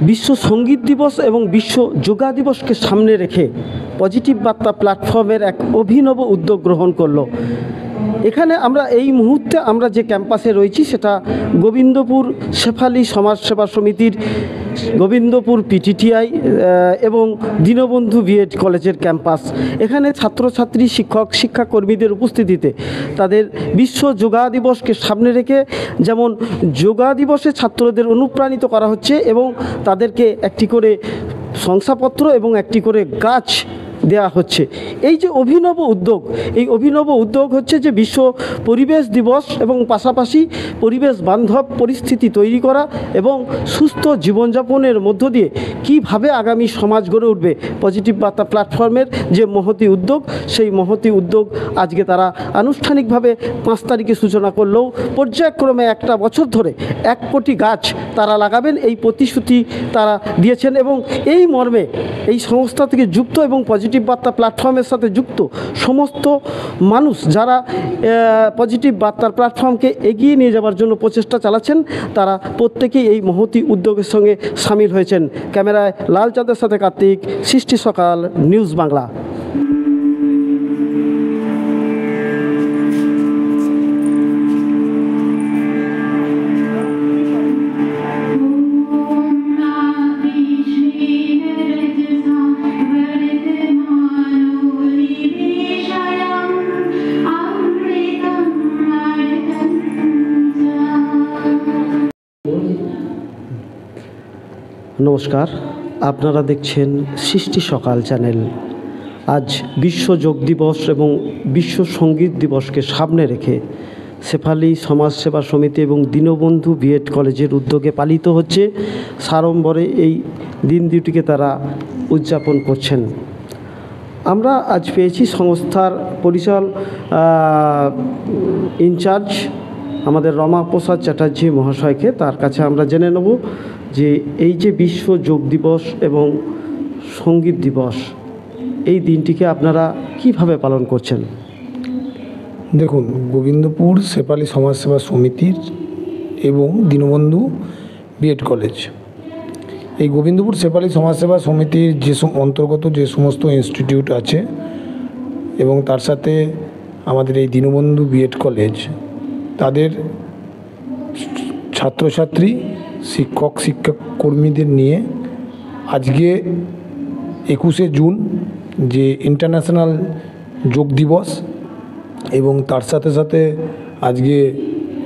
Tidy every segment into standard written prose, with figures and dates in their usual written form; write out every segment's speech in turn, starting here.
বিশ্ব সঙ্গীত দিবস এবং বিশ্ব যোগা দিবসকে সামনে রেখে পজিটিভ বার্তা প্ল্যাটফর্মের এক অভিনব উদ্যোগ গ্রহণ করলো। এখানে আমরা এই মুহূর্তে আমরা যে ক্যাম্পাসে রয়েছি সেটা গোবিন্দপুর শেফালি সমাজসেবা সমিতির গোবিন্দপুর পিটিটিআই এবং দীনবন্ধু বিএড কলেজের ক্যাম্পাস। এখানে ছাত্রছাত্রী শিক্ষাকর্মীদের উপস্থিতিতে তাদের বিশ্ব যোগা দিবসকে সামনে রেখে যেমন যোগা দিবসে ছাত্রদের অনুপ্রাণিত করা হচ্ছে এবং তাদেরকে একটি করে শংসাপত্র এবং একটি করে গাছ দেওয়া হচ্ছে। এই যে অভিনব উদ্যোগ, এই অভিনব উদ্যোগ হচ্ছে যে বিশ্ব পরিবেশ দিবস এবং পাশাপাশি পরিবেশ বান্ধব পরিস্থিতি তৈরি করা এবং সুস্থ জীবনযাপনের মধ্য দিয়ে কিভাবে আগামী সমাজ গড়ে উঠবে। পজিটিভ বার্তা প্ল্যাটফর্মের যে মহতি উদ্যোগ, সেই মহতি উদ্যোগ আজকে তারা আনুষ্ঠানিকভাবে 5 তারিখে সূচনা করলেও পর্যায়ক্রমে একটা বছর ধরে 1 কোটি গাছ তারা লাগাবেন এই প্রতিশ্রুতি তারা দিয়েছেন। এবং এই মর্মে এই সংস্থা থেকে যুক্ত এবং পজিটিভ বার্তা প্ল্যাটফর্মের সাথে যুক্ত সমস্ত মানুষ যারা পজিটিভ বার্তার প্ল্যাটফর্মকে এগিয়ে নিয়ে যাওয়ার জন্য প্রচেষ্টা চালাচ্ছেন, তারা প্রত্যেকেই এই মহতি উদ্যোগের সঙ্গে সামিল হয়েছেন। ক্যামেরায় লাল চাঁদের সাথে কার্তিক, সৃষ্টি সকাল, নিউজ বাংলা। নমস্কার, আপনারা দেখছেন সৃষ্টি সকাল চ্যানেল। আজ বিশ্ব যোগ দিবস এবং বিশ্ব সঙ্গীত দিবসকে সামনে রেখে শেফালি সমাজসেবা সমিতি এবং দীনবন্ধু বিএড কলেজের উদ্যোগে পালিত হচ্ছে সাড়ম্বরে এই দিন দুটিকে তারা উদযাপন করছেন। আমরা আজ পেয়েছি সংস্থার ইনচার্জ আমাদের রমাপ্রসাদ চ্যাটার্জি মহাশয়কে। তার কাছে আমরা জেনে নেব যে এই যে বিশ্ব যোগ দিবস এবং সঙ্গীত দিবস, এই দিনটিকে আপনারা কিভাবে পালন করছেন? দেখুন, গোবিন্দপুর শেফালি সমাজসেবা সমিতির এবং দীনবন্ধু বিএড কলেজ, এই গোবিন্দপুর শেফালি সমাজসেবা সমিতির যে অন্তর্গত যে সমস্ত ইনস্টিটিউট আছে এবং তার সাথে আমাদের এই দীনবন্ধু বিএড কলেজ, তাদের ছাত্রছাত্রী শিক্ষাকর্মীদের নিয়ে আজকে 21শে জুন যে ইন্টারন্যাশনাল যোগ দিবস এবং তার সাথে সাথে আজকে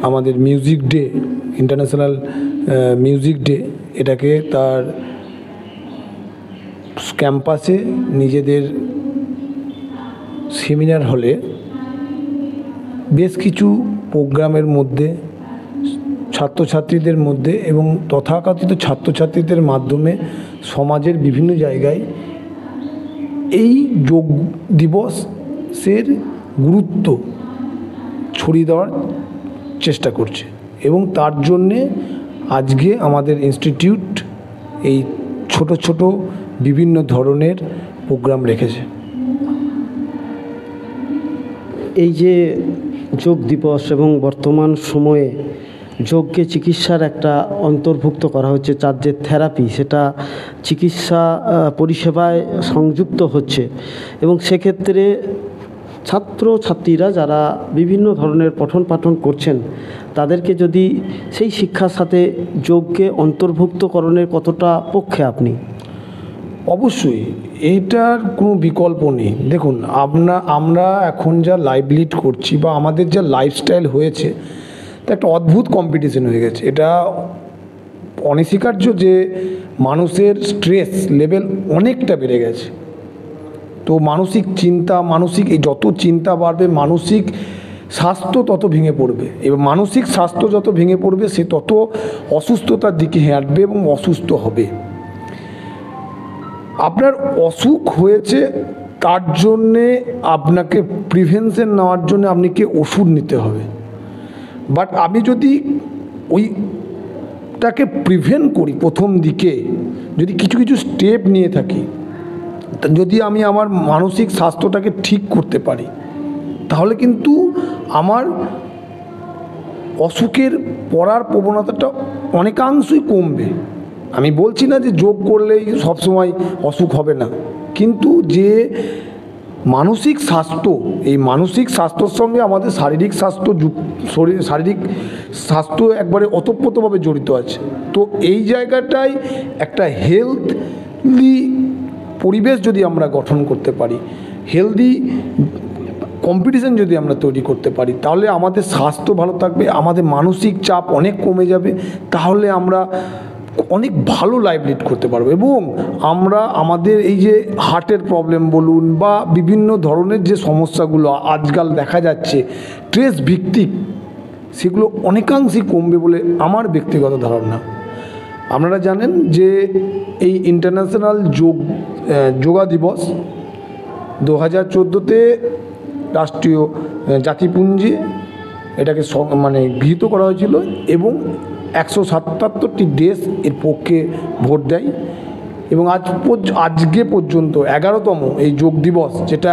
আমাদের music day, international music day, এটাকে তার ক্যাম্পাসে নিজেদের সেমিনার হলে বেশ কিছু প্রোগ্রামের মধ্যে ছাত্রছাত্রীদের মধ্যে এবং তথাকথিত ছাত্রছাত্রীদের মাধ্যমে সমাজের বিভিন্ন জায়গায় এই যোগ দিবসের গুরুত্ব ছড়িয়ে দেওয়ার চেষ্টা করছে এবং তার জন্যে আজকে আমাদের ইনস্টিটিউট এই ছোট ছোট বিভিন্ন ধরনের প্রোগ্রাম রেখেছে। এই যে যোগ দিবস এবং বর্তমান সময়ে যোগকে চিকিৎসার একটা অন্তর্ভুক্ত করা হচ্ছে, যার যে থেরাপি সেটা চিকিৎসা পরিষেবায় সংযুক্ত হচ্ছে এবং সেক্ষেত্রে ছাত্রছাত্রীরা যারা বিভিন্ন ধরনের পঠন পাঠন করছেন তাদেরকে যদি সেই শিক্ষার সাথে যোগকে অন্তর্ভুক্তকরণের কতটা পক্ষে আপনি? অবশ্যই, এইটার কোনো বিকল্প নেই। দেখুন, আমরা এখন যা লাইভ লিড করছি বা আমাদের যা লাইফস্টাইল হয়েছে, তা একটা অদ্ভুত কম্পিটিশন হয়ে গেছে। এটা অনস্বীকার্য যে মানুষের স্ট্রেস লেভেল অনেকটা বেড়ে গেছে। তো মানসিক চিন্তা, এই যত চিন্তা বাড়বে মানসিক স্বাস্থ্য তত ভেঙে পড়বে এবং মানসিক স্বাস্থ্য যত ভেঙে পড়বে সে তত অসুস্থতার দিকে হাঁটবে এবং অসুস্থ হবে। আপনার অসুখ হয়েছে, তার জন্যে আপনাকে প্রিভেনশন নেওয়ার জন্য আপনাকে ওষুধ নিতে হবে। বাট আমি যদি ওইটাকে প্রিভেন্ট করি, প্রথম দিকে যদি কিছু কিছু স্টেপ নিয়ে থাকি, যদি আমি আমার মানসিক স্বাস্থ্যটাকে ঠিক করতে পারি, তাহলে কিন্তু আমার অসুখের পড়ার প্রবণতাটা অনেকাংশই কমবে। আমি বলছি না যে যোগ করলেই সবসময় অসুখ হবে না, কিন্তু যে মানসিক স্বাস্থ্য, এই মানসিক স্বাস্থ্যর সঙ্গে আমাদের শারীরিক স্বাস্থ্য শারীরিক স্বাস্থ্য একবারে ওতপ্রোতভাবে জড়িত আছে। তো এই জায়গাটায় একটা হেলদি পরিবেশ যদি আমরা গঠন করতে পারি, হেলদি কম্পিটিশন যদি আমরা তৈরি করতে পারি, তাহলে আমাদের স্বাস্থ্য ভালো থাকবে, আমাদের মানসিক চাপ অনেক কমে যাবে, তাহলে আমরা অনেক ভালো লাইফ লিড করতে পারবো। এবং আমরা আমাদের এই যে হার্টের প্রবলেম বলুন বা বিভিন্ন ধরনের যে সমস্যাগুলো আজকাল দেখা যাচ্ছে স্ট্রেস ভিত্তিক, সেগুলো অনেকাংশেই কমবে বলে আমার ব্যক্তিগত ধারণা। আপনারা জানেন যে এই ইন্টারন্যাশনাল যোগা দিবস 2014-তে রাষ্ট্রীয় জাতিপুঞ্জে এটাকে গৃহীত করা হয়েছিল এবং 177টি দেশ এর পক্ষে ভোট দেয় এবং আজকে পর্যন্ত 11তম এই যোগ দিবস, যেটা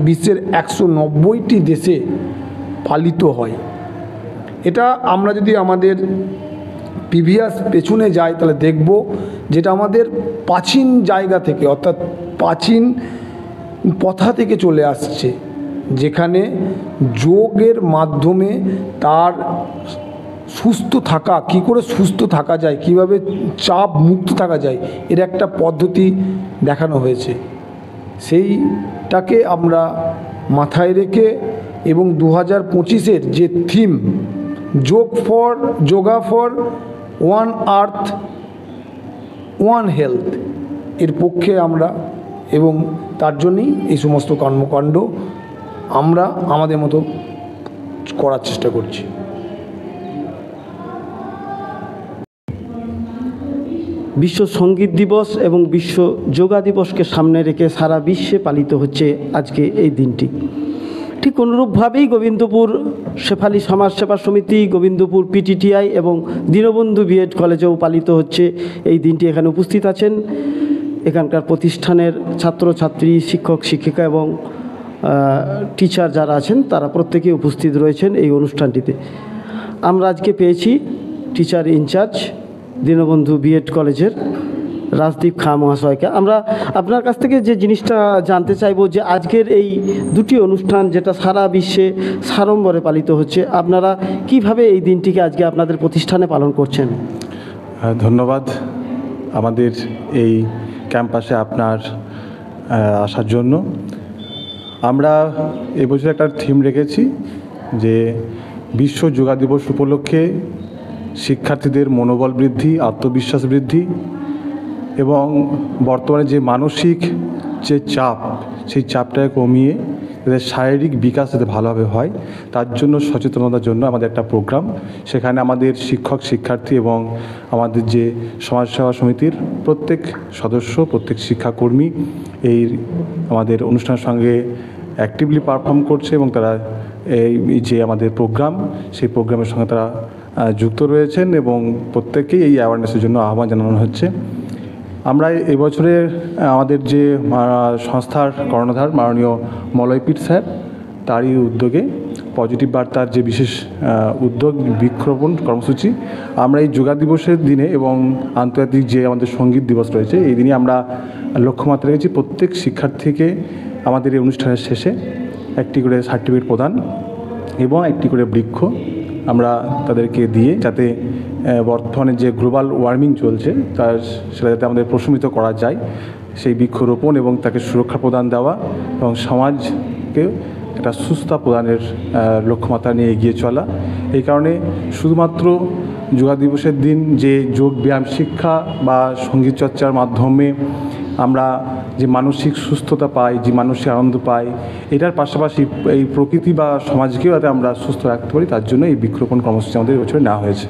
বিশ্বের 190টি দেশে পালিত হয়। এটা আমরা যদি আমাদের প্রিভিয়াস পেছনে যাই তাহলে দেখব যেটা আমাদের প্রাচীন জায়গা থেকে, অর্থাৎ প্রাচীন প্রথা থেকে চলে আসছে, যেখানে যোগের মাধ্যমে তার সুস্থ থাকা, কি করে সুস্থ থাকা যায়, কিভাবে চাপ মুক্ত থাকা যায়, এর একটা পদ্ধতি দেখানো হয়েছে। সেইটাকে আমরা মাথায় রেখে এবং 2025-এর যে theme yoga for one earth one health, এর পক্ষে আমরা এবং তার জন্যই এই সমস্ত কর্মকাণ্ড আমরা আমাদের মতো করার চেষ্টা করছি। বিশ্ব সঙ্গীত দিবস এবং বিশ্ব যোগা দিবসকে সামনে রেখে সারা বিশ্বে পালিত হচ্ছে আজকে এই দিনটি। ঠিক অনুরূপভাবেই গোবিন্দপুর শেফালি সমাজসেবা সমিতি, গোবিন্দপুর পিটিটিআই এবং দীনবন্ধু বিএড কলেজেও পালিত হচ্ছে এই দিনটি। এখানে উপস্থিত আছেন এখানকার প্রতিষ্ঠানের ছাত্রছাত্রী, শিক্ষক শিক্ষিকা এবং টিচার যারা আছেন, তারা প্রত্যেকেই উপস্থিত রয়েছেন এই অনুষ্ঠানটিতে। আমরা আজকে পেয়েছি টিচার ইনচার্জ দীনবন্ধু বিএড কলেজের রাজদীপ খাঁ মহাশয়কে। আমরা আপনার কাছ থেকে যে জিনিসটা জানতে চাইব যে আজকের এই দুটি অনুষ্ঠান যেটা সারা বিশ্বে সাড়ম্বরে পালিত হচ্ছে, আপনারা কিভাবে এই দিনটিকে আজকে আপনাদের প্রতিষ্ঠানে পালন করছেন? ধন্যবাদ আমাদের এই ক্যাম্পাসে আপনার আসার জন্য। আমরা এবছর একটা থিম রেখেছি যে বিশ্ব যোগা দিবস উপলক্ষে শিক্ষার্থীদের মনোবল বৃদ্ধি, আত্মবিশ্বাস বৃদ্ধি এবং বর্তমানে যে মানসিক যে চাপ, সেই চাপটাকে কমিয়ে তাদের শারীরিক বিকাশ যাতে ভালোভাবে হয় তার জন্য সচেতনতার জন্য আমাদের একটা প্রোগ্রাম। সেখানে আমাদের শিক্ষক শিক্ষার্থী এবং আমাদের যে সমাজসেবা সমিতির প্রত্যেক সদস্য, প্রত্যেক শিক্ষাকর্মী এই আমাদের অনুষ্ঠানের সঙ্গে অ্যাক্টিভলি পারফর্ম করছে এবং তারা এই যে আমাদের প্রোগ্রাম, সেই প্রোগ্রামের সঙ্গে তারা যুক্ত রয়েছেন এবং প্রত্যেককেই এই অ্যাওয়ারনেসের জন্য আহ্বান জানানো হচ্ছে। আমরা এবছরে আমাদের যে সংস্থার কর্ণধার মাননীয় মলয়পীঠ স্যার, তারই উদ্যোগে পজিটিভ বার্তার যে বিশেষ উদ্যোগ বৃক্ষরোপণ কর্মসূচি, আমরা এই যোগা দিবসের দিনে এবং আন্তর্জাতিক যে আমাদের সঙ্গীত দিবস রয়েছে এই দিনে আমরা লক্ষ্যমাত্রা রেখেছি প্রত্যেক শিক্ষার্থীকে আমাদের এই অনুষ্ঠানের শেষে একটি করে সার্টিফিকেট প্রদান এবং একটি করে বৃক্ষ আমরা তাদেরকে দিয়ে, যাতে বর্তমানে যে গ্লোবাল ওয়ার্মিং চলছে সেটা যাতে আমাদের প্রশমিত করা যায়, সেই বৃক্ষরোপণ এবং তাকে সুরক্ষা প্রদান দেওয়া এবং সমাজকে একটা সুস্থতা প্রদানের লক্ষ্যমাত্রা নিয়ে এগিয়ে চলা। এই কারণে শুধুমাত্র যোগা দিবসের দিন যে যোগ ব্যায়াম শিক্ষা বা সঙ্গীত চর্চার মাধ্যমে আমরা যে মানসিক সুস্থতা পাই, যে মানসিক আনন্দ পাই, এটার পাশাপাশি এই প্রকৃতি বা সমাজকেও যাতে আমরা সুস্থ রাখতে পারি, তার জন্য এই বৃক্ষরোপণ কর্মসূচি আমাদের এবছরে নেওয়া হয়েছে।